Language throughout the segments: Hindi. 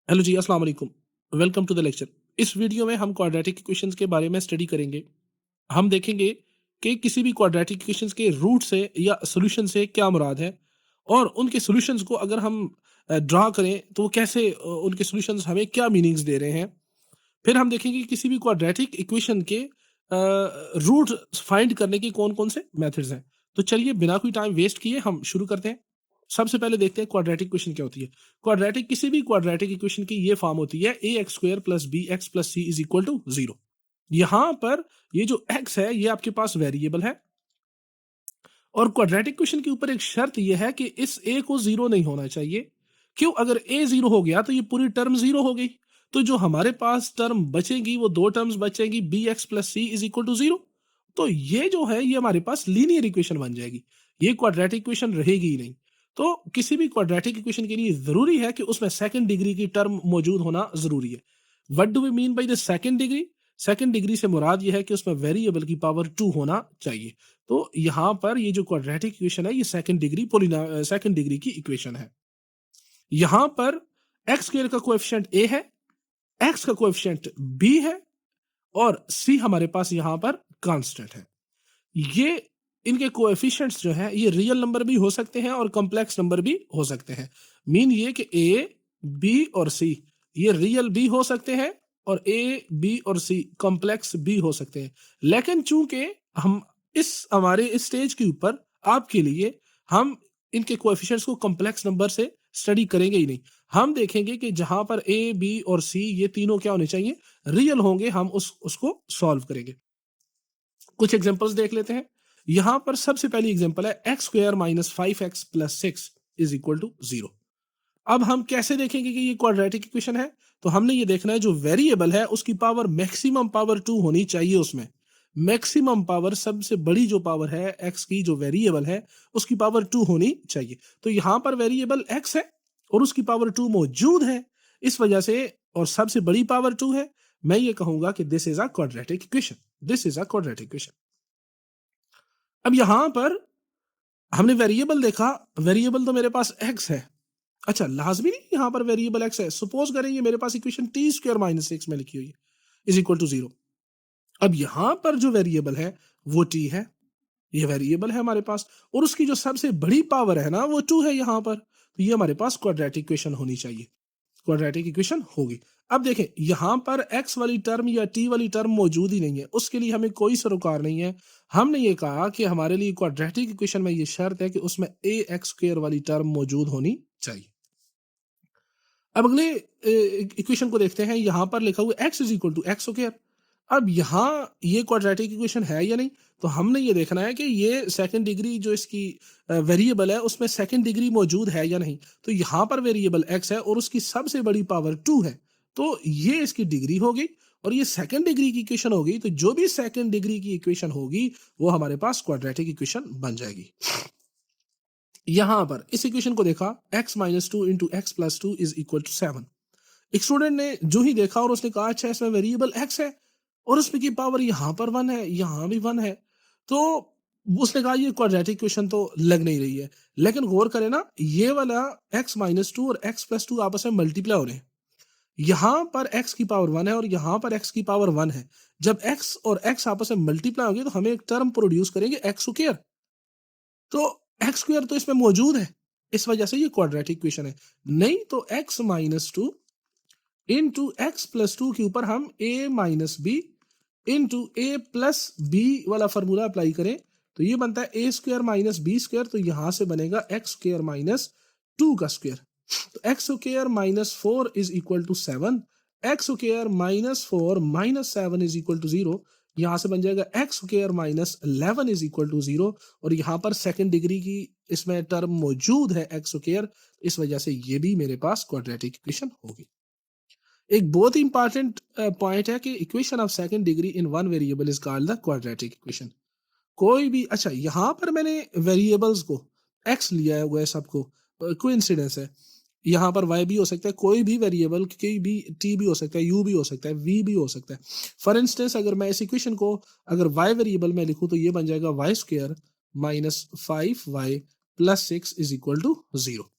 हेलो जी, अस्सलाम वालेकुम। Welcome to the lecture. इस वीडियो में हम क्वाड्रेटिक इक्वेशंस के बारे में स्टडी करेंगे। हम देखेंगे कि किसी भी क्वाड्रेटिक इक्वेशंस के रूट से या सॉल्यूशन से क्या मुराद है और उनके सॉल्यूशंस को अगर हम ड्रा करें तो वो कैसे उनके सॉल्यूशंस हमें क्या मीनिंग्स दे रहे हैं। फिर हम देखेंगे कि किसी भी क्वाड्रेटिक इक्वेशन के रूट फाइंड करने के कौन-कौन से मेथड्स हैं। तो चलिए बिना कोई टाइम वेस्ट किए हम शुरू करते हैं। सबसे पहले देखते हैं क्वाड्रेटिक इक्वेशन क्या होती है। क्वाड्रेटिक किसी भी क्वाड्रेटिक इक्वेशन की ये फॉर्म होती है ax square plus bx plus c is equal to 0। यहाँ पर ये जो x है ये आपके पास वेरिएबल है और क्वाड्रेटिक इक्वेशन के ऊपर एक शर्त ये है कि इस a को 0 नहीं होना चाहिए। क्यों? अगर a 0 हो गया तो ये पूरी टर्म 0 हो गई। तो जो हमारे पास टर्म बचेगी वो दो टर्म्स बचेंगी bx plus c is equal to 0। तो ये जो है ये हमारे पास लीनियर इक्वेशन बन जाएगी। ये क्वाड्रेटिक इक्वेशन रहेगी ही नहीं। तो किसी भी क्वाड्रेटिक इक्वेशन के लिए जरूरी है कि उसमें सेकंड डिग्री की टर्म मौजूद होना जरूरी है। What do we mean by the second degree? Second degree से मुराद ये है कि उसमें वेरिएबल की पावर 2 होना चाहिए। तो यहाँ पर ये जो क्वाड्रेटिक इक्वेशन है ये सेकंड डिग्री की इक्वेशन है। यहाँ पर एक्स स्क्वायर का कोएफिशिएंट a है, एक्स का कोएफिशिएंट b है और c हमारे पास यहाँ पर कांस्टेंट है। ये इनके कोएफिशिएंट्स जो है ये रियल नंबर भी हो सकते हैं और कॉम्प्लेक्स नंबर भी हो सकते हैं। मीन ये कि a, b और c ये रियल भी हो सकते हैं और a, b और c कॉम्प्लेक्स भी हो सकते हैं। लेकिन चूंकि हम हमारे इस स्टेज के ऊपर आपके लिए हम इनके कोएफिशिएंट्स को कॉम्प्लेक्स नंबर से स्टडी करेंगे ही नहीं। हम देखेंगे कि जहां पर a, b और c ये तीनों क्या होने चाहिए, रियल होंगे। हम उसको सॉल्व करेंगे। कुछ एग्जांपल्स देख लेते हैं। यहां पर सबसे पहली एग्जांपल है x square minus 5x plus 6 is equal to 0। अब हम कैसे देखेंगे कि ये क्वाड्रेटिक इक्वेशन है? तो हमने ये देखना है जो वेरिएबल है उसकी पावर मैक्सिमम पावर 2 होनी चाहिए। उसमें मैक्सिमम पावर सबसे बड़ी जो पावर है x की, जो वेरिएबल है उसकी पावर 2 होनी चाहिए। तो यहां पर वेरिएबल x है और उसकी पावर 2 मौजूद है। इस वजह से और सबसे बड़ी पावर 2 है। मैं ये कहूंगा कि this is a quadratic equation. This is a quadratic equation. अब यहां पर हमने वेरिएबल देखा, वेरिएबल तो मेरे पास x है। अच्छा, लाजमी नहीं यहाँ पर वेरिएबल x है। सपोज करें ये मेरे पास इक्वेशन टी स्क्वायर माइनस 6 में लिखी हुई है इज इक्वल टू 0। अब यहाँ पर जो वेरिएबल है वो t है। ये वेरिएबल है हमारे पास और उसकी जो सबसे बड़ी पावर है ना वो 2 है यहाँ पर। तो ये हमारे पास क्वाड्रेटिक इक्वेशन होनी चाहिए। क्वाड्रेटिक इक्वेशन होगी। अब देखें यहां पर x वाली टर्म या t वाली टर्म मौजूद ही नहीं है, उसके लिए हमें कोई सरोकार नहीं है। हमने ये कहा कि हमारे लिए क्वाड्रेटिक इक्वेशन में ये शर्त है कि उसमें ax स्क्वायर वाली टर्म मौजूद होनी चाहिए। अब अगले इक्वेशन को देखते हैं। यहां पर लिखा हुआ x is equal to x square. अब यहाँ ये क्वाड्रेटिक इक्वेशन है या नहीं? तो हमने ये देखना है कि ये सेकंड डिग्री जो इसकी वेरिएबल है उसमें सेकंड डिग्री मौजूद है या नहीं। तो यहाँ पर वेरिएबल x है और उसकी सबसे बड़ी पावर 2 है। तो ये इसकी डिग्री होगी और ये सेकंड डिग्री की इक्वेशन होगी। तो जो भी सेकंड डिग्री की इक्वेशन होगी वो हमारे पास क्वाड्रेटिक इक्वेशन बन जाएगी। यहां पर इस इक्वेशन को देखा, x minus 2 into x plus 2 is equal to 7। एक स्टूडेंट ने जो ही देखा और उसने कहा अच्छा इसमें वेरिएबल x है और उसमें की पावर यहाँ पर 1 है, यहाँ भी 1 है। तो उसने कहा ये क्वाड्रेटिक इक्वेशन तो लग नहीं रही है। लेकिन गौर करें ना, ये वाला x माइनस 2 और x प्लस 2 आपस में मल्टीप्लाई हो रहे हैं। यहाँ पर x की पावर 1 है और यहाँ पर x की पावर 1 है। जब x और x आपस में मल्टीप्लाई होंगे तो हमें एक टर्म प्रोड्यूस करेंगे x स्क्वायर। तो एक्स स्क्वायर तो इसमें मौजूद है, इस वजह से ये क्वाड्रेटिक इक्वेशन है। नहीं तो x minus 2 into x plus 2 के ऊपर हम a minus b into a plus b वाला फॉर्मूला अप्लाई करें तो ये बनता है a square minus b square. तो यहां से बनेगा एक्स स्क्वायर माइनस 2 का स्क्वायर। तो x square minus 4 is equal to 7। X square minus 4 minus 7 is equal to 0। यहां से बन जाएगा x square minus 11 is equal to 0। और यहां पर सेकंड डिग्री की इसमें टर्म मौजूद है एक्स स्क्वायर, इस वजह से ये भी मेरे पास क्वाड्रेटिक इक्वेशन होगी। एक बहुत ही इंपॉर्टेंट पॉइंट है कि equation of second degree in one variable is called the quadratic equation. कोई भी, अच्छा यहाँ पर मैंने वेरिएबल्स को एक्स लिया हुआ है सबको, कोइंसिडेंस है। यहाँ पर वाई भी हो सकता है, कोई भी वेरिएबल, कोई भी टी भी हो सकता है, यू भी हो सकता है, वी भी हो सकता है। फॉर इंस्टेंस अगर मैं इस इक्वेशन को अगर वाई वेरिएबल में लिखूं तो ये बन जाएगा y square minus 5y plus 6 is equal to 0।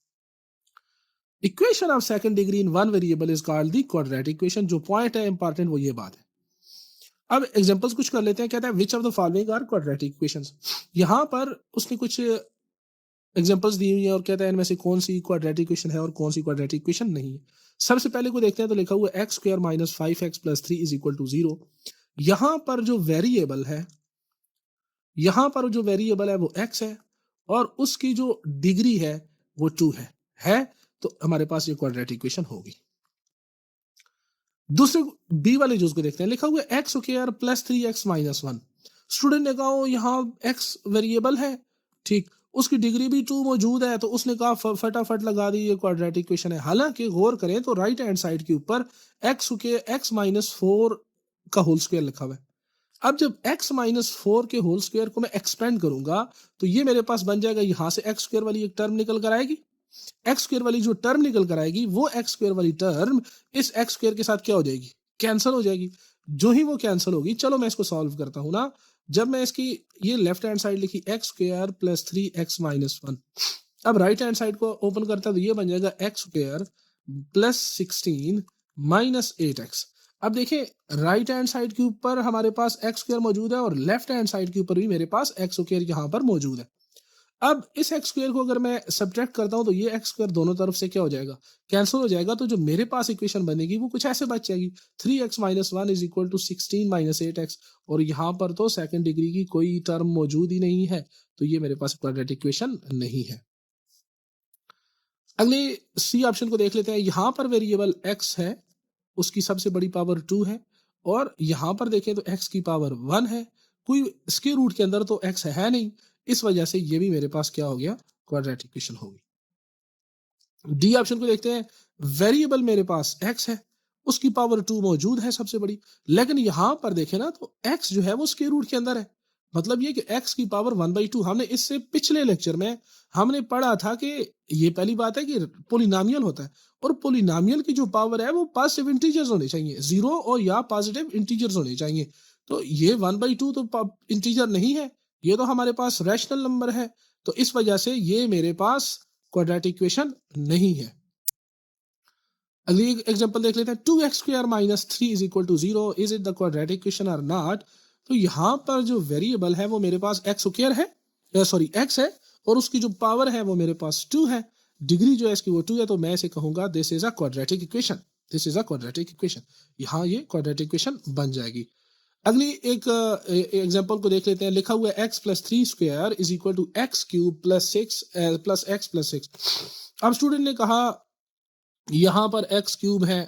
Equation of second degree in one variable is called the quadratic equation. जो पॉइंट है इंपॉर्टेंट वो ये बात है। अब एग्जांपल्स कुछ कर लेते हैं। कहता है which of the following are quadratic equations. यहाँ पर उसने कुछ एग्जांपल्स दी हुई है और कहता है इनमें से कौन सी क्वाड्रेटिक इक्वेशन है और कौन सी क्वाड्रेटिक इक्वेशन नहीं है। सबसे पहले को देखते हैं तो लिखा हुआ है x square minus 5x plus 3 is equal to 0। यहाँ पर जो वेरिएबल है, यहाँ पर जो वेरिएबल है वो x है और उसकी जो डिग्री है वो 2 है तो हमारे पास ये क्वाड्रेटिक इक्वेशन होगी। दूसरे बी वाले जूस को देखते हैं। लिखा हुआ है x square plus 3x minus 1। Student ने कहा यहाँ x वेरिएबल है, ठीक, उसकी डिग्री भी 2 मौजूद है तो उसने कहा फटाफट लगा दी ये क्वाड्रेटिक इक्वेशन है। हालांकि गौर करें तो राइट हैंड साइड के ऊपर x माइनस 4 का होल स्क्वायर लिखा हुआ है। अब जब x माइनस 4 के होल स्क्वायर को मैं एक्सपेंड करूंगा तो ये मेरे पास बन जाएगा, यहां से x स्क्वायर वाली एक टर्म निकल कर आएगी। एक्स स्क्वायर वाली जो टर्म निकल कर आएगी वो एक्स स्क्वायर वाली टर्म इस एक्स स्क्वायर के साथ क्या हो जाएगी, कैंसिल हो जाएगी। जो ही वो कैंसिल होगी, चलो मैं इसको सॉल्व करता हूं ना। जब मैं इसकी ये लेफ्ट हैंड साइड लिखी x square plus 3x minus 1, अब राइट हैंड साइड को ओपन करता तो ये बन जाएगा x square plus 16 minus 8x। अब देखिए राइट हैंड साइड के ऊपर हमारे पास एक्स स्क्वायर मौजूद है और लेफ्ट हैंड साइड के ऊपर भी मेरे पास एक्स स्क्वायर यहाँ पर मौजूद है। अब इस एक्स स्क्वायर को अगर मैं सब्ट्रैक्ट करता हूं तो ये एक्स स्क्वायर दोनों तरफ से क्या हो जाएगा, कैंसिल हो जाएगा। तो जो मेरे पास इक्वेशन बनेगी वो कुछ ऐसे बच जाएगी, 3x minus 1 is equal to 16 minus 8x। और यहाँ पर तो सेकंड डिग्री की कोई टर्म मौजूद ही नहीं है तो ये मेरे पास क्वाड्रेटिक इक्वेशन नहीं है। अगले सी ऑप्शन को देख लेते हैं। यहाँ पर वेरिएबल x है, उसकी सबसे बड़ी पावर 2 है और यहाँ पर देखें तो x की पावर 1 है। कोई स्क्वायर रूट के अंदर तो x है नहीं, इस वजह से ये भी मेरे पास क्या हो गया, क्वाड्रेटिक इक्वेशन होगी। डी ऑप्शन को देखते हैं। वेरिएबल मेरे पास x है, उसकी पावर 2 मौजूद है सबसे बड़ी, लेकिन यहां पर देखें ना तो x जो है वो स्क्वायर रूट के अंदर है। मतलब ये कि x की पावर 1/2। हमने इससे पिछले लेक्चर में हमने पढ़ा था कि ये पहली बात है कि पोलिनोमियल होता है और पोलिनोमियल की जो पावर है वो पॉजिटिव इंटीजर्स होने चाहिए, 0 और या पॉजिटिव इंटीजर्स होने चाहिए। तो ये 1/2 तो इंटीजर नहीं है, ये तो हमारे पास रैशनल नंबर है। तो इस वजह से ये मेरे पास क्वाड्रेटिक इक्वेशन नहीं है। अगली एग्जांपल देख लेते हैं। 2x square minus 3 is equal to 0, is it the quadratic equation और नॉट। तो यहाँ पर जो वेरिएबल है वो मेरे पास एक्स स्क्वायर है, एक्स है और उसकी जो पावर है वो मेरे पास 2 है। डिग्री जो है इसकी वो 2 है तो मैं इसे कहूंगा this is a quadratic equation, this is a quadratic equation. यहाँ ये क्वाड्रेटिक इक्वेशन बन जाएगी। अगली एक एग्जांपल को देख लेते हैं। लिखा हुआ है x plus 3 square is equal to x cube plus 6 plus x plus 6। अब स्टूडेंट ने कहा यहाँ पर एक्स क्यूब है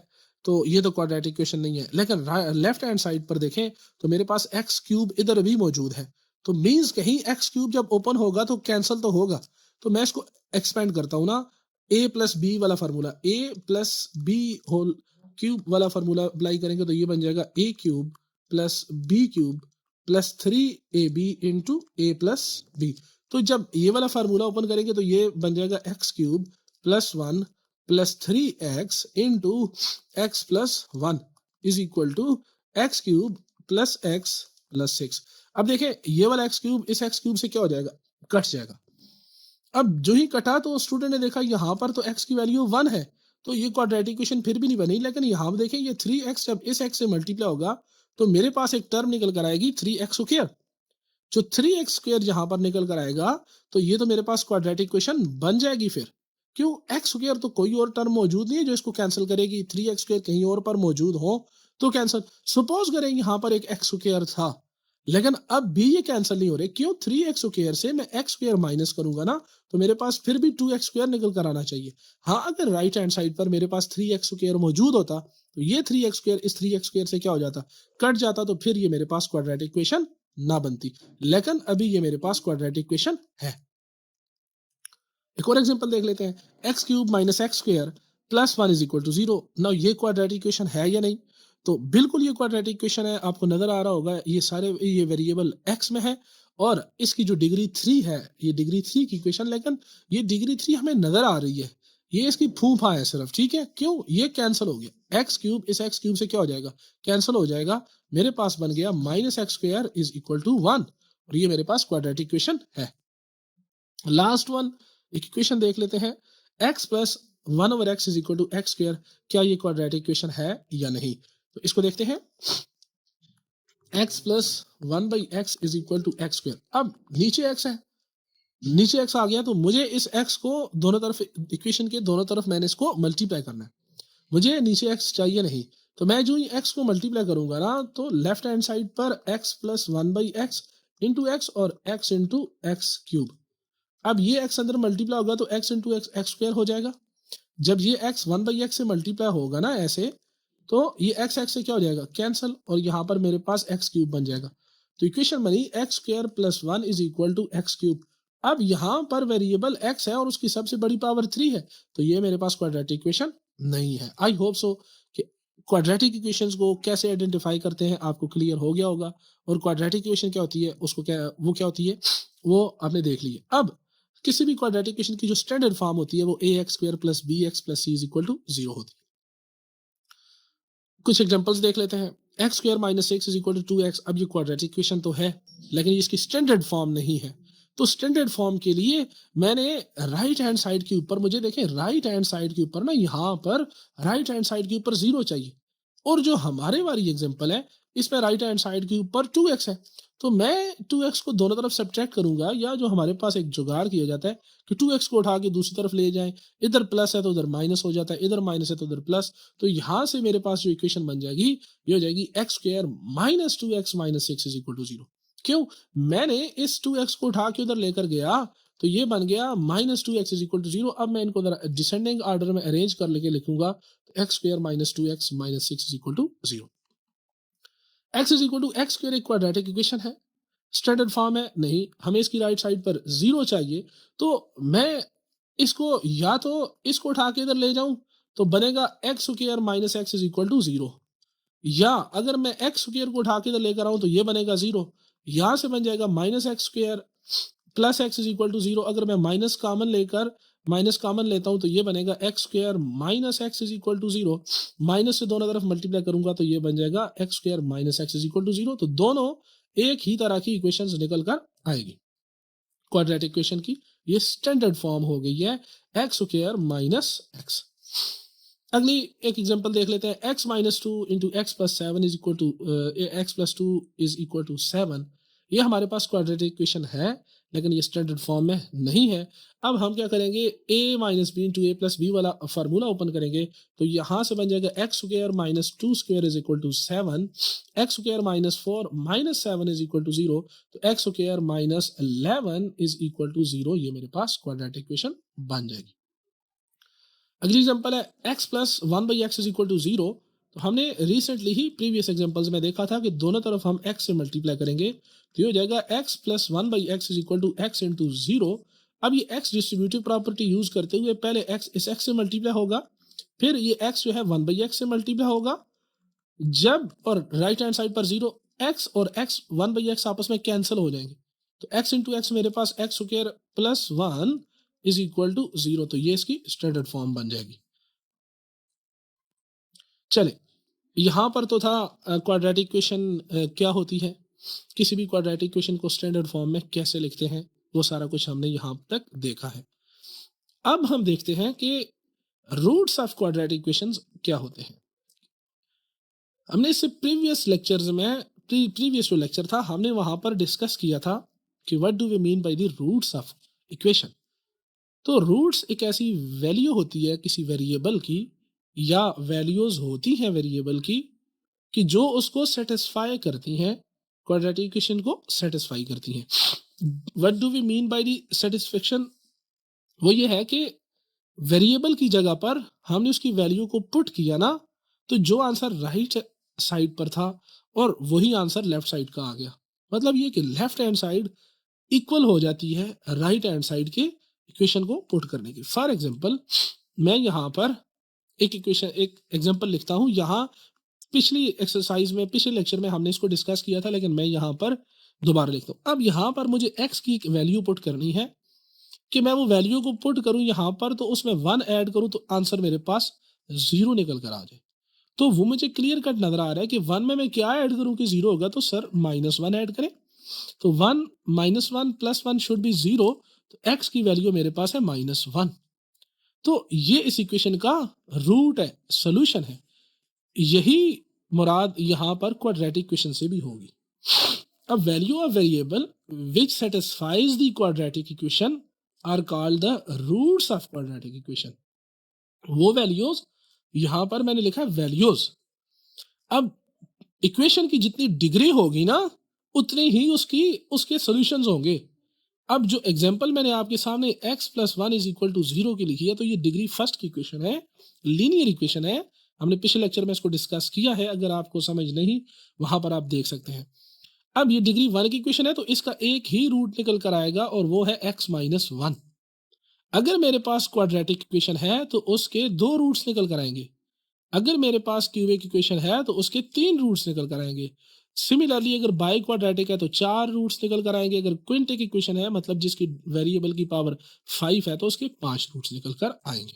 तो ये तो क्वाड्रेटिक इक्वेशन नहीं है, लेकिन लेफ्ट हैंड साइड पर देखें तो मेरे पास एक्स क्यूब इधर भी मौजूद है। तो मींस कहीं एक्स क्यूब जब ओपन होगा तो कैंसिल तो होगा। तो मैं इसको एक्सपेंड करता हूं ना, a प्लस बी वाला formula, a plus b whole cube वाला फार्मूला अप्लाई करेंगे तो ये बन जाएगा a cube plus b cube plus 3ab into a plus b. तो जब ये वाला फार्मूला ओपन करेंगे तो ये बन जाएगा x cube plus 1 plus 3x into x plus 1 is equal to x cube plus x plus 6। अब देखें ये वाला एक्स क्यूब इस एक्स क्यूब से क्या हो जाएगा, कट जाएगा। अब जो ही कटा तो स्टूडेंट ने देखा यहाँ पर तो x की वैल्यू 1 है तो ये क्वाड्रेटिक इक्वेशन फिर भी नहीं बनी। लेकिन यहाँ पर देखें ये 3x जब इस x से मल्टीप्लाई होगा तो मेरे पास एक टर्म निकल कर आएगी 3x स्क्वायर। जो 3x स्क्वायर यहाँ पर निकल कर आएगा तो ये तो मेरे पास क्वाड्रेटिक इक्वेशन बन जाएगी। फिर क्यों, एक्स स्क्वायर तो कोई और टर्म मौजूद नहीं है जो इसको कैंसिल करेगी। 3x स्क्वायर कहीं और पर मौजूद हो तो कैंसिल। सपोज करें यहाँ पर एक एक्स स्क्वायर था लेकिन अब भी ये कैंसिल नहीं हो रहे, क्यों, 3x स्क्वायर से मैं x स्क्वायर माइनस करूंगा ना तो मेरे पास फिर भी 2x स्क्वायर निकल कर आना चाहिए। हाँ, अगर राइट हैंड साइड पर मेरे पास 3x स्क्वायर मौजूद होता तो ये 3x स्क्वायर इस 3x स्क्वायर से क्या हो जाता, कट जाता, तो फिर ये मेरे पास क्वाड्रेटिक इक्वेशन ना बनती। लेकिन अभी ये मेरे पास क्वाड्रेटिक इक्वेशन है। एक और एग्जांपल देख लेते हैं। X cube minus x square plus 1 is equal to 0। Now ये क्वाड्रेटिक इक्वेशन है या नहीं, तो बिल्कुल ये क्वाड्रेटिक इक्वेशन है। आपको नजर आ रहा होगा ये वेरिएबल x में है और इसकी जो डिग्री 3 है ये डिग्री 3 की इक्वेशन, लेकिन ये डिग्री 3 हमें नजर आ रही है, ये इसकी फूफा है सिर्फ, ठीक है। क्यों, ये कैंसिल हो गया, एक्स क्यूब इस एक्स क्यूब से क्या हो जाएगा, कैंसिल हो जाएगा। मेरे पास बन गया minus x square is equal to 1 और ये मेरे पास क्वाड्रेटिक इक्वेशन है। लास्ट वन एक इक्वेशन देख लेते हैं। x plus 1/x is equal to x square, क्या ये क्वाड्रेटिक इक्वेशन है या नहीं? तो इसको देखते हैं। x plus 1/x is equal to x square. अब नीचे x है, नीचे x आ गया, तो मुझे इस x को दोनों तरफ, इक्वेशन के दोनों तरफ मैंने इसको मल्टीप्लाई करना है। मुझे नीचे x चाहिए नहीं, तो मैं जो ही x को मल्टीप्लाई करूंगा ना, तो लेफ्ट हैंड साइड पर x plus 1/x into x और x इंटू एक्स क्यूब। अब ये x अंदर मल्टीप्लाई होगा तो x into x x square हो जाएगा। जब ये x 1/x से मल्टीप्लाई होगा ना ऐसे, तो ये x से क्या हो जाएगा, कैंसल, और यहाँ पर मेरे पास x क्यूब बन जाएगा। तो इक्वेशन बनी x square plus 1 is equal to x cube. अब यहाँ पर वेरिएबल x है और उसकी सबसे बड़ी पावर 3 है, तो ये मेरे पास क्वाड्रेटिक इक्वेशन नहीं है। आई होप सो कि क्वाड्रेटिक इक्वेशंस को कैसे आइडेंटिफाई करते हैं आपको क्लियर हो गया होगा, और क्वाड्रेटिक इक्वेशन क्या होती है, उसको क्या होती है वो आपने देख ली है। अब किसी भी क्वाड्रेटिक इक्वेशन की जो स्टैंडर्ड फॉर्म होती है वो ax square plus bx plus c is equal to 0 होती है। कुछ एग्जांपल्स देख लेते हैं। X square minus x is equal to 2x। अब ये क्वाड्रेटिक इक्वेशन तो है, लेकिन इसकी स्टैंडर्ड फॉर्म नहीं है। तो स्टैंडर्ड फॉर्म के लिए मैंने राइट हैंड साइड के ऊपर, मुझे देखें राइट हैंड साइड के ऊपर ना, यहाँ पर राइट हैंड साइड के ऊपर 0 चाहिए, और जो हमारे वाली एग्जांपल है इसमें राइट हैंड साइड के ऊपर 2x है। तो मैं 2x को दोनों तरफ सब्ट्रैक्ट करूंगा, या जो हमारे पास एक जुगाड़ किया जाता है कि 2x को उठा के दूसरी तरफ ले जाएं, इधर प्लस है तो उधर माइनस हो जाता है, इधर माइनस है तो उधर प्लस। तो यहाँ से मेरे पास जो इक्वेशन बन जाएगी ये हो जाएगी x square minus 2x minus 6 is equal to 0। क्यों? मैंने इस 2x को उठा के उधर लेकर गया, तो ये बन गया minus 2x is equal to 0। अब मैं इनको डिसेंडिंग ऑर्डर में अरेंज कर लेके लिखूंगा, तो x square minus 2x minus 6 is equal to 0। x is equal to x square एक क्वाड्रेटिक इक्वेशन है, स्टैंडर्ड फॉर्म है नहीं, हमें इसकी राइट साइड पर 0 चाहिए। तो मैं इसको या तो इसको उठा के इधर ले जाऊं, तो बनेगा x square minus x is equal to 0, या अगर मैं एक्स स्क्वायर को उठा के इधर लेकर आऊं तो ये बनेगा 0। यहां से बन जाएगा minus x square plus x is equal to 0। अगर मैं माइनस कॉमन लेता हूं तो ये बनेगा x square minus x is equal to 0। Minus से दोनों तरफ मल्टीप्लाई करूंगा तो ये बन जाएगा x square minus x is equal to 0। तो दोनों एक ही तरह की इक्वेशंस निकल कर आएगी। क्वाड्रेटिक इक्वेशन की ये स्टैंडर्ड फॉर्म हो गई है एक्स स्क्वायर माइनस एक्स। अगली एक एग्जांपल देख लेते हैं। x minus 2 into x plus 7 is equal to x plus 2 is equal to 7। ये हमारे पास क्वाड्रेटिक इक्वेशन है, लेकिन ये स्टैंडर्ड फॉर्म में नहीं है। अब हम क्या करेंगे, a minus b into a plus b वाला फार्मूला ओपन करेंगे, तो यहाँ से बन जाएगा x square minus 2 square is equal to 7, x square minus 4 minus 7 is equal to 0, तो x square minus 11 is equal to 0। ये मेरे पास क्वाड्रेटिक इक्वेशन बन जाएगी। अगली एग्जांपल है x plus 1/x is equal to 0। तो हमने रिसेंटली ही प्रीवियस एग्जांपल्स में देखा था कि दोनों तरफ हम x से मल्टीप्लाई करेंगे, तो ये हो जाएगा x plus 1/x is equal to x into 0। अब ये x डिस्ट्रीब्यूटिव प्रॉपर्टी यूज करते हुए पहले x इस x से मल्टीप्लाई होगा, फिर ये x जो है 1/x से मल्टीप्लाई होगा, जब और राइट हैंड साइड पर 0, x और x 1/x आपस में कैंसिल हो जाएंगे, तो x इंटू एक्स मेरे पास x square plus 1 is equal to 0। तो ये इसकी स्टैंडर्ड फॉर्म बन जाएगी। चले, यहां पर तो था क्वाड्रेटिक इक्वेशन क्या होती है, किसी भी क्वाड्रेटिक इक्वेशन को स्टैंडर्ड फॉर्म में कैसे लिखते हैं, वो सारा कुछ हमने यहां तक देखा है। अब हम देखते हैं कि रूट्स ऑफ क्वाड्रेटिक इक्वेशंस क्या होते हैं। हमने इससे प्रीवियस लेक्चर्स में प्रीवियस जो लेक्चर था हमने वहां पर डिस्कस किया था कि what do we mean by the roots of equation. तो रूट्स एक ऐसी वैल्यू होती है किसी वेरिएबल की, या वैल्यूज होती हैं वेरिएबल की, कि जो उसको सेटिस्फाई करती हैं, क्वाड्रेटिक इक्वेशन को सेटिस्फाई करती हैं। What do we mean by the satisfaction? वो ये है कि वेरिएबल की जगह पर हमने उसकी वैल्यू को पुट किया ना, तो जो आंसर राइट साइड पर था और वही आंसर लेफ्ट साइड का आ गया। मतलब ये कि लेफ्ट हैंड साइड इक्वल हो जाती है राइट हैंड साइड के इक्वेशन को पुट करने की। फॉर एग्जांपल, मैं यहाँ पर एक एग्जांपल लिखता हूँ। यहाँ पिछली एक्सरसाइज में, पिछले लेक्चर में हमने इसको डिस्कस किया था, लेकिन मैं यहाँ पर दोबारा लिखता हूँ। अब यहाँ पर मुझे x की एक वैल्यू पुट करनी है, कि मैं वो वैल्यू को पुट करूँ यहाँ पर, तो उसमें 1 ऐड करूँ तो आंसर मेरे पास 0 निकल कर आ जाए। तो वो मुझे क्लियर कट नजर आ रहा है कि 1 में मैं क्या ऐड करूँ कि 0 होगा, तो सर -1 ऐड करें। तो 1 -1 + 1 शुड बी 0। तो x की वैल्यू मेरे पास है -1। तो ये इस इक्वेशन का रूट है, सॉल्यूशन है। यही मुराद यहाँ पर क्वाड्रेटिक इक्वेशन से भी होगी। अब value of variable which satisfies the quadratic equation are called the roots of quadratic equation. वो वैल्यूज यहाँ पर मैंने लिखा है वैल्यूज। अब इक्वेशन की जितनी डिग्री होगी ना उतने ही उसकी उसके सॉल्यूशंस होंगे। अब जो एग्जांपल मैंने आपके सामने x plus one is equal to zero की लिखी है, तो ये डिग्री फर्स्ट की इक्वेशन है, लीनियर इक्वेशन है। हमने पिछले लेक्चर में इसको डिस्कस किया है, अगर आपको समझ नहीं वहां पर आप देख सकते हैं। अब ये डिग्री वन की इक्वेशन है, तो इसका एक ही रूट निकल कर आएगा और वो है x माइनस वन। अगर मेरे पास क्वाड्रेटिक इक्वेशन है तो उसके दो रूट्स निकल कर आएंगे। अगर मेरे पास क्यूबिक इक्वेशन है तो उसके तीन रूट्स निकल कर आएंगे। सिमिलरली अगर बाई क्वाड्रेटिक है तो चार रूट्स निकल कर आएंगे। अगर क्विंटिक इक्वेशन है, मतलब जिसकी वेरिएबल की पावर 5 है, तो उसके 5 रूट्स निकल कर आएंगे।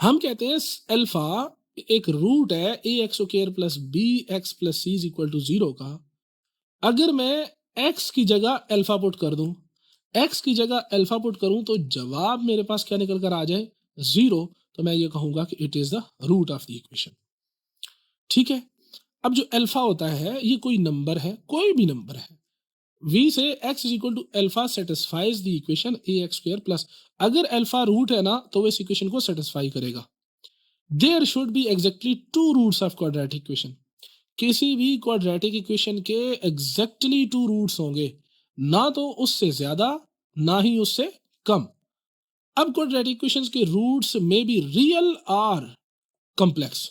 हम कहते हैं अल्फा एक रूट है a x square plus b x plus c is equal to zero का। अगर मैं x की जगह अल्फा पुट कर दूं, x की जगह अल्फा पुट करूं, तो जवाब मेरे पास क्या निकल कर आ जाए, जीरो। तो मैं ये कहूंगा कि it is the root of the equation. ठीक है। अब जो अल्फा होता है ये कोई नंबर है, कोई भी नंबर है। v से x is equal to alpha satisfies the equation a x square plus, अगर अल्फा रूट है ना तो वो इस इक्वेशन को सेटिस्फाई करेगा। There should be exactly two roots of quadratic equation. किसी भी क्वाड्रेटिक इक्वेशन के एग्जैक्टली टू रूट्स होंगे, ना तो उससे ज्यादा ना ही उससे कम। अब क्वाड्रेटिक इक्वेशंस के रूट्स में बी रियल और कॉम्प्लेक्स,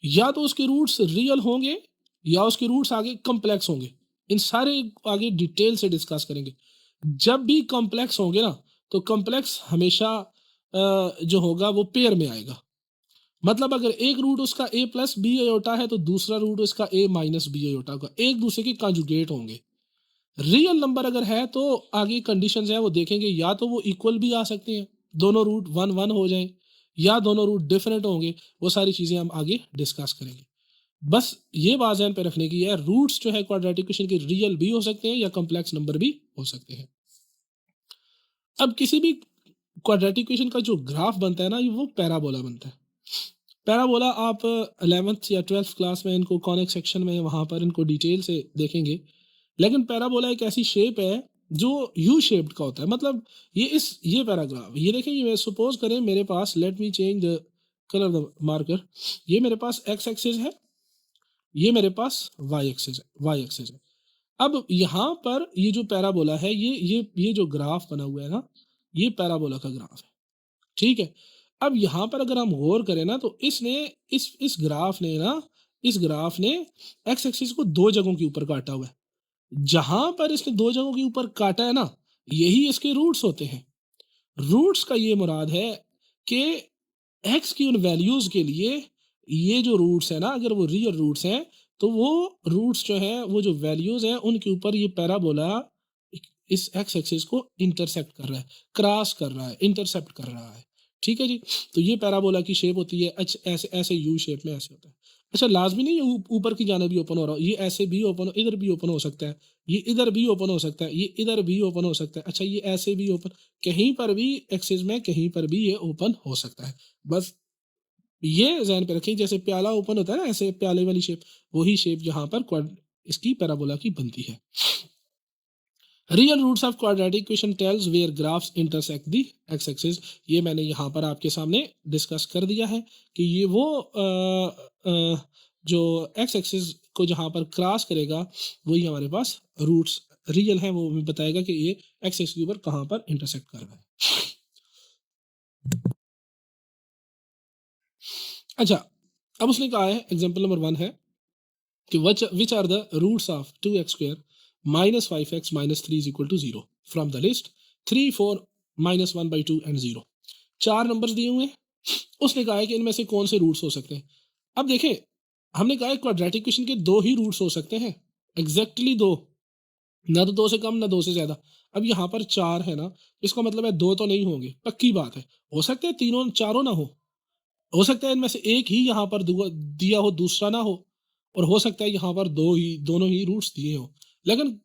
या तो उसके रूट्स रियल होंगे या उसके रूट्स आगे कॉम्प्लेक्स होंगे। इन सारे आगे डिटेल से डिस्कस करेंगे। जब भी कॉम्प्लेक्स होंगे ना, तो कॉम्प्लेक्स हमेशा जो होगा वो पेयर में आएगा। मतलब अगर एक रूट उसका a प्लस बी आयोटा है तो दूसरा रूट उसका a माइनस बी आयोटा होगा, एक दूसरे के कॉन्जुगेट होंगे। रियल नंबर अगर है तो आगे कंडीशंस है वो देखेंगे, या तो वो इक्वल भी आ सकते हैं, दोनों रूट वन वन हो जाएं, या दोनों रूट डिफरेंट होंगे। वो सारी चीजें हम आगे डिस्कस करेंगे। बस ये बात ध्यान पे रखने की है, रूट्स जो है क्वाड्रेटिक इक्वेशन के रियल भी हो सकते हैं या कॉम्प्लेक्स नंबर भी हो सकते हैं। अब किसी भी क्वाड्रेटिक इक्वेशन का जो ग्राफ बनता है ना, वो पैराबोला बनता है। पैराबोला आप 11th या 12th क्लास में इनको कॉनिक सेक्शन में वहां पर इनको डिटेल से देखेंगे। लेकिन पैराबोला एक ऐसी शेप है जो यू शेप्ड का होता है। मतलब ये पैराग्राफ ये देखें, ये सपोज करें मेरे पास, let me change the colour the marker. ये मेरे पास एक्स एक्सिस है, ये मेरे पास वाई एक्सिस है। अब यहाँ पर ये जो पैराबोला है, ये जो ग्राफ बना हुआ है ना, ये पैराबोला का ग्राफ है। ठीक है। अब यहाँ पर अगर हम गौर करें ना, तो इसने इस ग्राफ ने एक्स एक्सिस को दो जगहों के ऊपर काटा हुआ है। जहां पर इसने दो जगहों के ऊपर काटा है ना, यही इसके रूट्स होते हैं। रूट्स का ये मुराद है कि एक्स की उन वैल्यूज के लिए ये जो रूट्स है ना, अगर वो रियल रूट्स हैं, तो वो रूट्स जो है, वो जो वैल्यूज हैं, उनके ऊपर ये पैराबोला इस एक्स एक्सिस को इंटरसेप्ट कर रहा है, क्रॉस कर रहा है, इंटरसेप्ट कर रहा है। ठीक है जी। तो ये पैराबोला की शेप होती है। अच्छा, ऐसे ऐसे यू शेप में ऐसे होता है। अच्छा, लाजमी नहीं है ऊपर की जाने भी ओपन हो रहा हो, ये ऐसे भी ओपन, इधर भी ओपन हो सकता है, ये इधर भी ओपन हो सकता है, ये इधर भी ओपन हो सकता है। अच्छा, ये ऐसे भी ओपन, कहीं पर भी एक्सिस में कहीं पर भी ये ओपन हो सकता है। बस ये ज़हन पे रखें, जैसे प्याला ओपन होता है ना, ऐसे प्याले वाली शेप, वही शेप यहाँ पर इसकी पैराबोला की बनती है। Real roots of quadratic equation tells where graphs intersect the x axis. ये मैंने यहाँ पर आपके सामने डिस्कस कर दिया है कि ये वो जो एक्स एक्सिस को जहाँ पर क्रॉस करेगा वही हमारे पास रूट्स रियल हैं, वो हमें बताएगा कि ये एक्स एक्सिस के ऊपर कहाँ पर इंटरसेक्ट कर रहा है। अच्छा, अब उसने कहा है एग्जाम्पल नंबर 1 है कि which are the roots of 2x square minus 5x minus 3 is equal to 0 from the list 3 4 minus 1/2 and 0। चार नंबर्स दिए हुए हैं। उसने कहा है कि इनमें से कौन से रूट्स हो सकते हैं। अब देखें, हमने कहा है क्वाड्रेटिक इक्वेशन के दो ही रूट्स हो सकते हैं, एग्जैक्टली दो, ना तो दो से कम ना दो से ज्यादा। अब यहाँ पर चार है ना, इसका मतलब है दो तो नहीं होंगे, पक्की बात है। हो सकते हैं तीनों चारों ना हो सकता है इनमें से एक ही यहाँ पर दिया हो, दूसरा ना हो, और हो सकता है यहाँ पर दोनों ही रूट्स दिए हो। लेकिन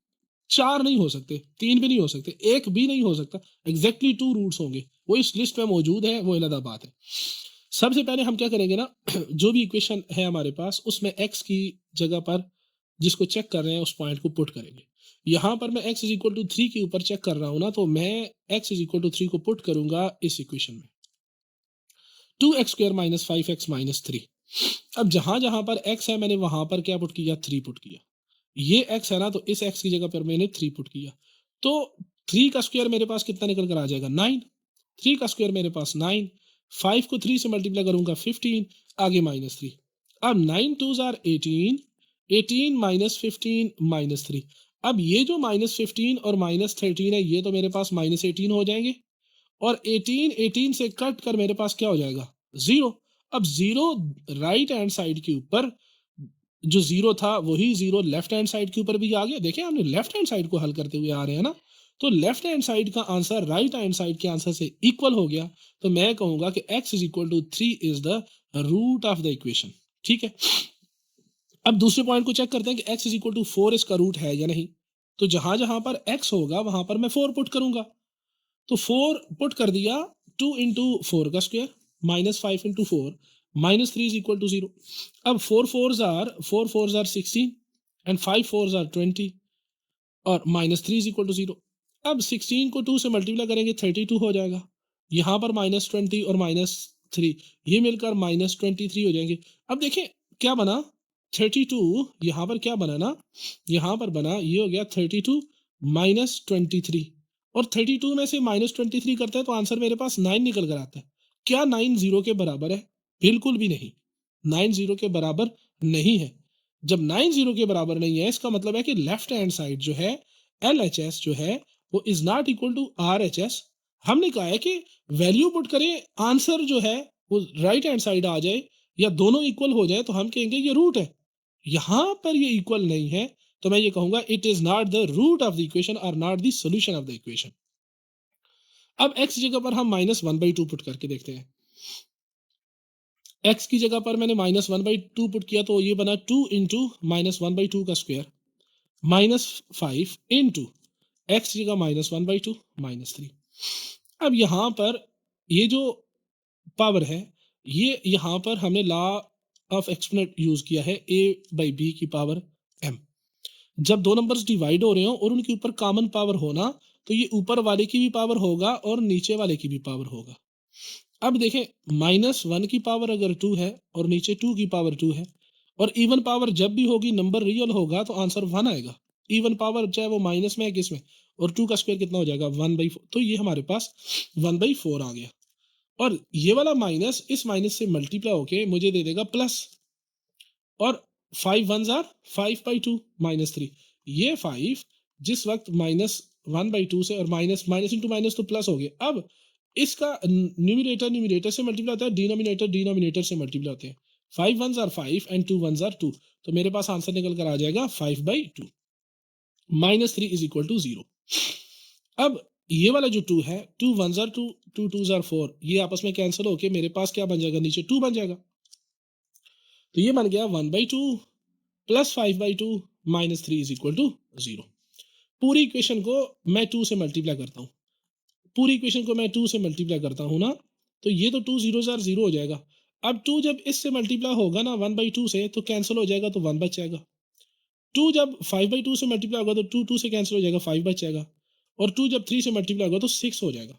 चार नहीं हो सकते, तीन भी नहीं हो सकते, एक भी नहीं हो सकता, एग्जैक्टली टू रूट्स होंगे। वो इस लिस्ट में मौजूद है, वो अलग बात है। सबसे पहले हम क्या करेंगे ना, जो भी इक्वेशन है हमारे पास उसमें x की जगह पर जिसको चेक कर रहे हैं उस पॉइंट को पुट करेंगे। यहाँ पर मैं x इज इक्वल टू 3 के ऊपर चेक कर रहा हूँ ना, तो मैं x इज इक्वल टू 3 को पुट करूंगा इस इक्वेशन में, 2x square minus 5x minus 3। अब जहां जहां पर x है मैंने वहां पर क्या पुट किया, 3 पुट किया। ये x है ना, तो इस x की जगह पर मैंने 3 पुट किया, तो 3 का स्क्वायर मेरे पास कितना निकल कर आ जाएगा, 9। 3 का स्क्वायर मेरे पास 9, 5 को 3 से मल्टीप्लाई करूंगा 15, आगे माइनस 3। अब 9 टू जार 18, 18 माइनस 15 माइनस 3। अब ये जो माइनस 15 और माइनस 13 है, ये तो मेरे पास माइनस 18 हो जाएंगे, और 18 से कट कर मेरे पास क्या हो जाएगा, 0। अब 0 राइट हैंड साइड के ऊपर जो 0 था वही 0 लेफ्ट हैंड साइड के ऊपर भी आ गया। देखिए हमने लेफ्ट हैंड साइड को हल करते हुए आ रहे हैं ना, तो लेफ्ट हैंड साइड का आंसर राइट हैंड साइड के आंसर से इक्वल हो गया, तो मैं कहूंगा कि x is equal to 3 is the root of the equation. ठीक है, अब दूसरे पॉइंट को चेक करते हैं कि x इज इक्वल टू 4 इसका रूट है या नहीं। तो जहां जहां पर x होगा वहां पर मैं 4 पुट करूंगा, तो 4 पुट कर दिया, 2 इंटू 4 का square minus 5 into 4 minus 3 is equal to 0। अब 4 4 जार 16 एंड 5 4 जार 20 और माइनस 3 इज इक्वल टू 0। अब 16 को 2 से मल्टीप्लाई करेंगे 32 हो जाएगा, यहाँ पर माइनस 20 और माइनस 3 ये मिलकर माइनस 23 हो जाएंगे। अब देखिए क्या बना, 32 यहाँ पर क्या बना ना, यहाँ पर बना ये हो गया 32 माइनस 23, और 32 में से माइनस 23 करते हैं तो आंसर मेरे पास 9 निकल कर आता है। क्या 9 0 के बराबर है? बिल्कुल भी नहीं, 9 0 के बराबर नहीं है। जब 9 0 के बराबर नहीं है, इसका मतलब है कि लेफ्ट हैंड साइड जो है LHS जो है वो is not equal to RHS। हमने कहा है कि वैल्यू पुट करें, आंसर जो है वो राइट हैंड साइड आ जाए या दोनों इक्वल हो जाए तो हम कहेंगे ये रूट है। यहां पर ये इक्वल नहीं है, तो मैं ये कहूंगा it is not the root of the equation और not the solution of the equation. अब x जगह पर हम माइनस 1/2 पुट करके देखते हैं। x की जगह पर मैंने माइनस 1/2 पुट किया, तो ये बना 2 इंटू माइनस 1/2 का स्क्वायर माइनस 5 इंटू एक्स की जगह माइनस 1/2 माइनस 3। अब यहाँ पर ये जो पावर है, ये यहाँ पर हमने लॉ ऑफ एक्सपोनेंट यूज किया है, a/b की पावर m। जब दो नंबर्स डिवाइड हो रहे हो और उनके ऊपर कॉमन पावर होना, तो ये ऊपर वाले की भी पावर होगा और नीचे वाले की भी पावर होगा। अब देखें, -1 की पावर अगर 2 है और नीचे 2 की पावर 2 है, और इवन पावर जब भी होगी नंबर रियल होगा तो आंसर 1 आएगा। इवन पावर चाहे वो माइनस में है किस में, और 2 का स्क्वायर कितना हो जाएगा, 1/4। तो ये हमारे पास 1/4 आ गया, और ये वाला माइनस इस माइनस से मल्टीप्लाई होके मुझे दे देगा प्लस, और 5 1 जार 5/2 माइनस 3। ये 5 जिस वक्त -1/2 से, और माइनस माइनस इंटू माइनस तो प्लस हो गया। अब इसका न्यूमिनेटर न्यूमिनेटर से मल्टीप्लाई होता है, डिनोमिनेटर डिनोमिनेटर से मल्टीप्लाई होते हैं। 5 1 जार 5 एंड 2 1 जार 2, तो मेरे पास आंसर निकल कर आ जाएगा 5/2 माइनस 3 इज इक्वल टू 0। अब ये वाला जो 2 है, 2 1 जार 2 2 2 जार 4, ये आपस में कैंसिल होके मेरे पास क्या बन जाएगा, नीचे 2 बन जाएगा। तो ये बन गया 1/2 plus 5/2 minus 3 is equal to 0। पूरी इक्वेशन को मैं 2 से मल्टीप्लाई करता हूँ, पूरी इक्वेशन को मैं 2 से मल्टीप्लाई करता हूँ ना, तो ये तो 2 0 जार 0 हो जाएगा। अब 2 जब इससे मल्टीप्लाई होगा ना 1/2 से, तो कैंसिल हो जाएगा, तो 1 बच जाएगा। 2 जब 5/2 से मल्टीप्लाई होगा तो 2 2 से कैंसिल हो जाएगा, 5 बच जाएगा। और 2 जब 3 से मल्टीप्लाई होगा तो 6 हो जाएगा।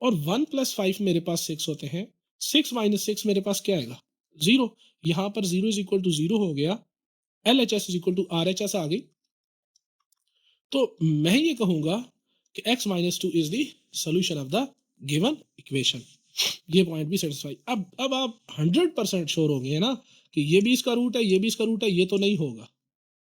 और 1 प्लस 5 मेरे पास 6 होते हैं, 6 माइनस 6 मेरे पास क्या आएगा, 0। यहाँ पर 0 इज इक्वल टू 0 हो गया, LHS is equal to RHS आ गई। तो मैं ये कहूंगा कि x minus 2 is the solution of the given equation. ये पॉइंट भी सेटिस्फाई। अब आप 100% श्योर हो गए ना कि ये भी इसका रूट है, ये भी इसका रूट है, ये तो नहीं होगा,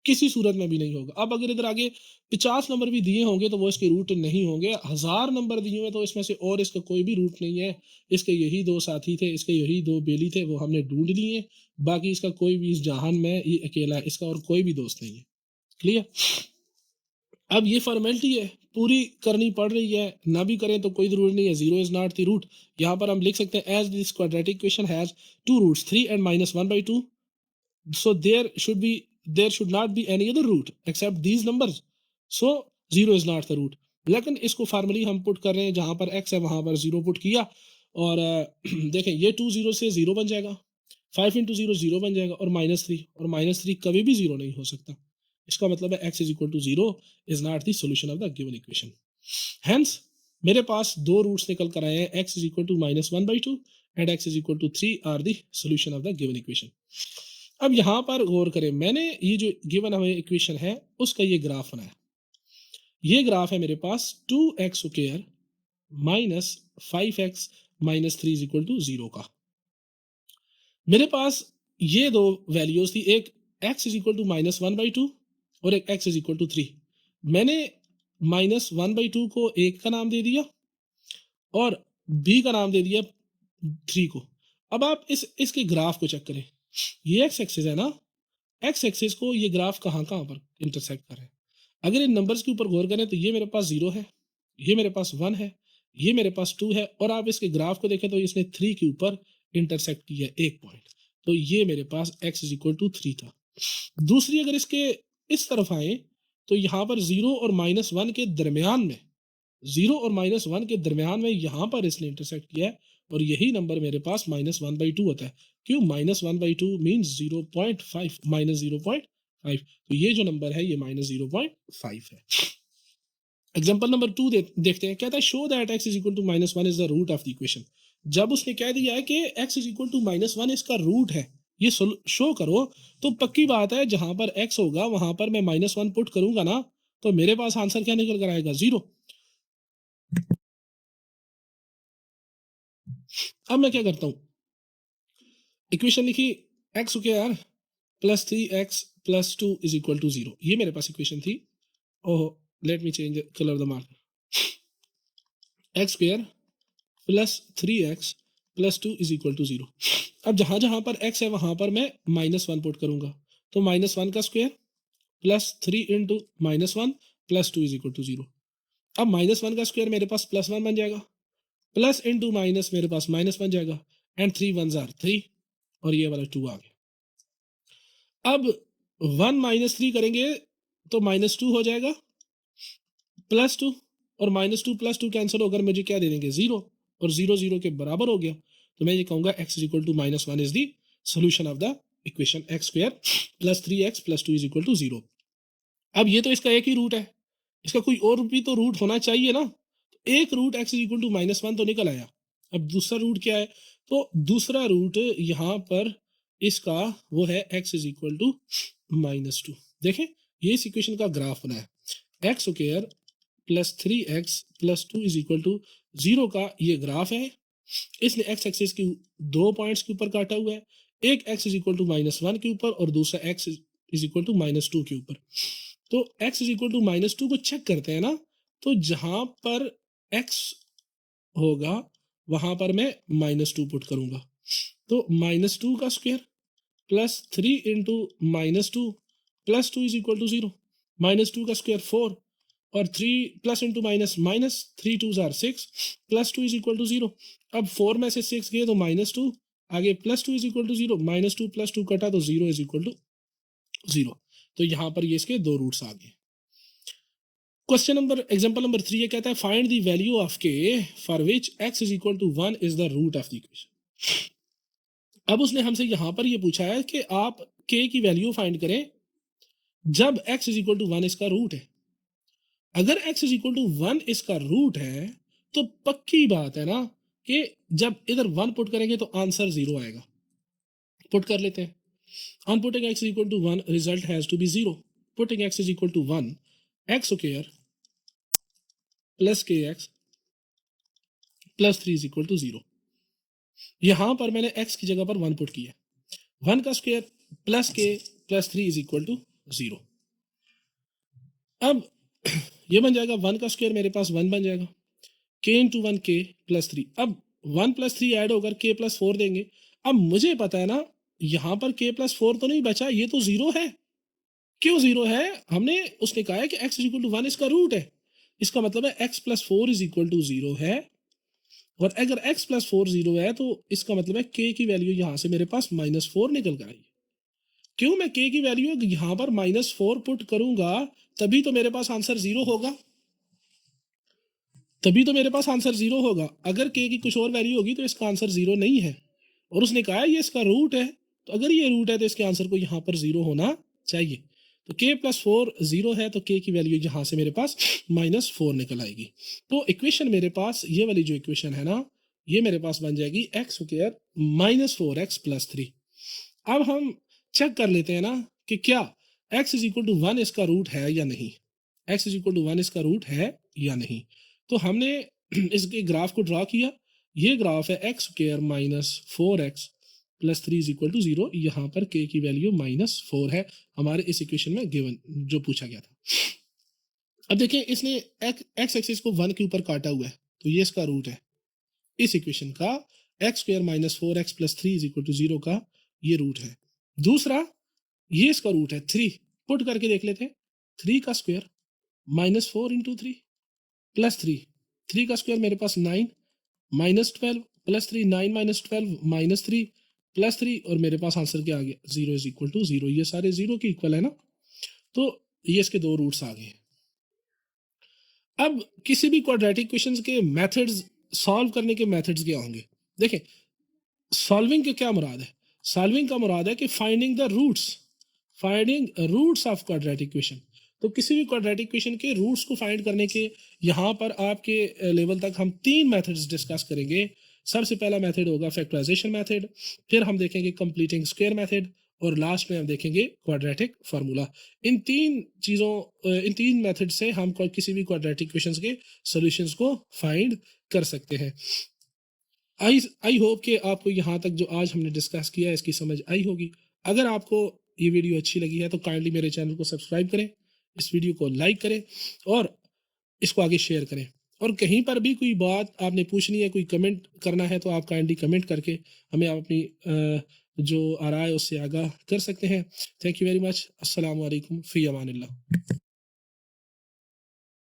किसी सूरत में भी नहीं होगा। अब अगर इधर आगे 50 नंबर भी दिए होंगे तो वो इसके रूट नहीं होंगे, 1000 नंबर दिए हुए तो इसमें से और इसका कोई भी रूट नहीं है। इसके यही 2 साथी थे, इसके यही 2 बेली थे, वो हमने ढूंढ लिए, बाकी इसका कोई भी इस जहान में ये अकेला है, इसका और कोई भी दोस्त नहीं है। क्लियर? अब ये फॉर्मेलिटी है, पूरी करनी पड़ रही है, ना भी करें तो कोई जरूरी नहीं है। 0 इज नॉट द रूट। यहाँ पर हम लिख सकते हैं as this quadratic equation has 2 roots 3 and -1/2, so there should not be any other root except these numbers, so 0 is not the root। लेकिन इसको फार्मली हम पुट कर रहे हैं, जहाँ पर x है वहाँ पर 0 पुट किया और देखें ये 2 0 से 0 बन जाएगा, 5 इंटू 0 0 बन जाएगा और -3 कभी भी 0 नहीं हो सकता। इसका मतलब है x is equal to 0 is not the solution of the given equation. Hence मेरे पास दो रूट्स निकल कर आए हैं, x is equal to -1/2 and x is equal to 3 are the solution of the given equation. अब यहाँ पर गौर करें, मैंने ये जो गिवन हमें इक्वेशन है उसका ये ग्राफ बनाया। ये ग्राफ है मेरे पास 2x square minus 5x minus 3 is equal to 0 का। मेरे पास ये दो वैल्यूज थी, एक x इज इक्वल टू -1/2 और एक x इज इक्वल टू 3। मैंने -1/2 को एक का नाम दे दिया और b का नाम दे दिया 3 को। अब आप इसके ग्राफ को चेक करें, ये x एक्सिस है ना, x एक्सिस को ये ग्राफ कहाँ कहाँ पर इंटरसेक्ट कर रहे हैं। अगर इन नंबर्स के ऊपर गौर करें तो ये मेरे पास 0 है, ये मेरे पास 1 है, ये मेरे पास 2 है और आप इसके ग्राफ को देखें तो इसने 3 के ऊपर इंटरसेक्ट किया एक पॉइंट, तो ये मेरे पास x इज इक्वल टू 3 था। दूसरी अगर इसके इस तरफ आए तो यहाँ पर 0 और -1 के दरमियान में, 0 और -1 के दरमियान में यहाँ पर इसने इंटरसेक्ट किया है और यही नंबर मेरे पास -1/2 होता है। क्यों? -1/2 मीन्स 0.5 -0.5, तो ये जो नंबर है ये -0.5 है। एग्जाम्पल नंबर 2 देखते हैं, कहता है show that x is equal to -1 is the root of the equation. जब उसने कह दिया है कि x इज इक्वल टू -1 इसका रूट है, ये शो करो, तो पक्की बात है जहां पर x होगा वहां पर मैं -1 पुट करूंगा ना, तो मेरे पास आंसर क्या निकल कर आएगा? 0। अब मैं क्या करता हूं, इक्वेशन लिखी x square plus 3x plus 2 is equal to 0। ये मेरे पास इक्वेशन थी। Oh, let me change colour the marker. x square plus 3x plus 2 is equal to 0। अब जहां जहां पर x है वहां पर मैं -1 पुट करूंगा, तो -1 का square plus 3 into -1 plus 2 is equal to 0। अब -1 का स्क्वायर मेरे पास +1 बन जाएगा, प्लस इंटू माइनस मेरे पास माइनस बन जाएगा एंड 3 1 आर 3 और ये वाला 2 आ गया। अब 1 -3 करेंगे तो -2 हो जाएगा, +2 और -2 +2 कैंसिल होकर मुझे क्या दे देंगे? 0, और 0 0 के बराबर हो गया, तो मैं ये कहूंगा x is equal to -1 is the solution of the equation x square plus 3x plus 2 is equal to 0। अब ये तो इसका एक ही रूट है, इसका कोई और भी तो रूट होना चाहिए ना, तो एक root x is equal to -1 तो निकल आया। अब दूसरा रूट क्या है? तो दूसरा रूट यहाँ पर इसका वो है x इज इक्वल टू -2। देखें, ये इस इक्वेशन का ग्राफ बना है, x square plus 3x plus 2 is equal to 0 का ये ग्राफ है। इसने x एक्सिस की दो पॉइंट्स के ऊपर काटा हुआ है, एक x इज इक्वल टू -1 के ऊपर और दूसरा x इज इक्वल टू -2 के ऊपर। तो x इज इक्वल टू -2 को चेक करते हैं ना, तो जहां पर x होगा वहां पर मैं -2 पुट करूंगा, तो -2 का square plus 3 into -2 plus 2 is equal to 0। -2 का स्क्वायर 4 और 3 plus into minus minus 3 2 are 6 plus 2 is equal to 0। अब 4 में से 6 गए तो -2, आगे plus 2 is equal to 0, -2 plus 2 कटा तो 0 इज इक्वल टू 0। तो यहाँ पर ये इसके दो रूट्स आ गए। क्वेश्चन नंबर एग्जांपल नंबर 3 ये कहता है find the value of k for which x is equal to 1 is the root of the equation. अब उसने हमसे यहाँ पर ये पूछा है कि आप k की वैल्यू फाइंड करें जब x इज इक्वल टू 1 इसका रूट है। अगर x इज इक्वल टू 1 इसका रूट है तो पक्की बात है ना कि जब इधर 1 पुट करेंगे तो आंसर 0 आएगा। पुट कर लेते हैं, on putting x equal to 1 result has to be 0। Putting x is equal to 1, x square plus k x plus 3 is equal to 0। यहां पर मैंने x की जगह पर 1 पुट किया, 1 का स्क्वायर प्लस के प्लस 3 इज इक्वल टू 0। अब ये बन जाएगा 1 का स्क्वायर मेरे पास 1 बन जाएगा, k इंटू 1 k प्लस 3। अब 1 प्लस 3 ऐड होकर k प्लस 4 देंगे। अब मुझे पता है ना यहाँ पर k प्लस 4 तो नहीं बचा, ये तो 0 है। क्यों 0 है? हमने उसने कहा है कि x इज इक्वल टू 1 इसका रूट है, इसका मतलब है x plus 4 is equal to 0 है। और अगर x प्लस 4 0 है तो इसका मतलब है k की वैल्यू यहाँ से मेरे पास -4 निकल कर आई। क्यों? मैं k की वैल्यू यहाँ पर -4 पुट करूंगा तभी तो मेरे पास आंसर 0 होगा। तभी तो मेरे पास आंसर 0 होगा। अगर k की कुछ और वैल्यू होगी तो इसका आंसर 0 नहीं है। और उसने कहा है ये इसका रूट है, तो अगर ये रूट है तो इसके आंसर को यहाँ पर 0 होना चाहिए। तो k + 4 0 है, तो k की वैल्यू यहाँ से मेरे पास -4 निकल आएगी। तो इक्वेशन मेरे पास ये वाली जो इक्वेशन है ना, ये मेरे पास बन जाएगी x² -4x + 3। अब हम चेक कर लेते हैं ना कि क्या x = 1 इसका रूट है या नहीं। x = 1 इसका रूट है या नहीं। तो हमने इसके ग्राफ को ड्रा किया। ये ग्राफ है x² -4x + 3 = 0। यहाँ पर k की वैल्यू -4 है हमारे इस इक्वेशन में गिवन जो पूछा गया था। अब देखिए इसने x एक्सिस को 1 के ऊपर काटा हुआ है, तो ये इसका रूट है। इस इक्वेशन का x² -4x + 3 = 0 का ये रूट है। दूसरा ये इसका रूट है 3। पुट करके देख लेते हैं। 3 का स्क्वायर -4 × 3 + 3। 3 का स्क्वायर मेरे पास 9 -12 + 3 9 - 12 -3 + 3 और मेरे पास आंसर क्या आ गया 0 = 0। ये सारे 0 के इक्वल है ना, तो ये इसके दो रूट्स आ गए। अब किसी भी क्वाड्रेटिक क्वेश्चंस के मेथड्स, सॉल्व करने के मेथड्स क्या होंगे। देखिए सॉल्विंग के क्या मुराद है। सॉल्विंग का मुराद है कि finding roots of quadratic question. तो किसी भी क्वाड्रेटिक क्वेश्चन के रूट्स को फाइंड करने के यहाँ पर आपके लेवल तक हम 3 मेथड्स डिस्कस करेंगे। सबसे पहला मेथड होगा फैक्टराइजेशन मेथड, फिर हम देखेंगे कंप्लीटिंग स्क्वायर मेथड और लास्ट में हम देखेंगे क्वाड्रेटिक फार्मूला। इन तीन मेथड से हम किसी भी क्वाड्रेटिक क्वेश्चंस के सॉल्यूशंस को फाइंड कर सकते हैं। आई होप कि आपको यहाँ तक जो आज हमने डिस्कस किया है इसकी समझ आई होगी। अगर आपको ये वीडियो अच्छी लगी है तो काइंडली मेरे चैनल को सब्सक्राइब करें, इस वीडियो को लाइक करें और इसको आगे शेयर करें। और कहीं पर भी कोई बात आपने पूछनी है, कोई कमेंट करना है, तो आप काइंडली कमेंट करके हमें आप अपनी जो आराय उससे आगाह कर सकते हैं। Thank you very much. अस्सलाम वालेकुम, फ़ी अमानिल्लाह।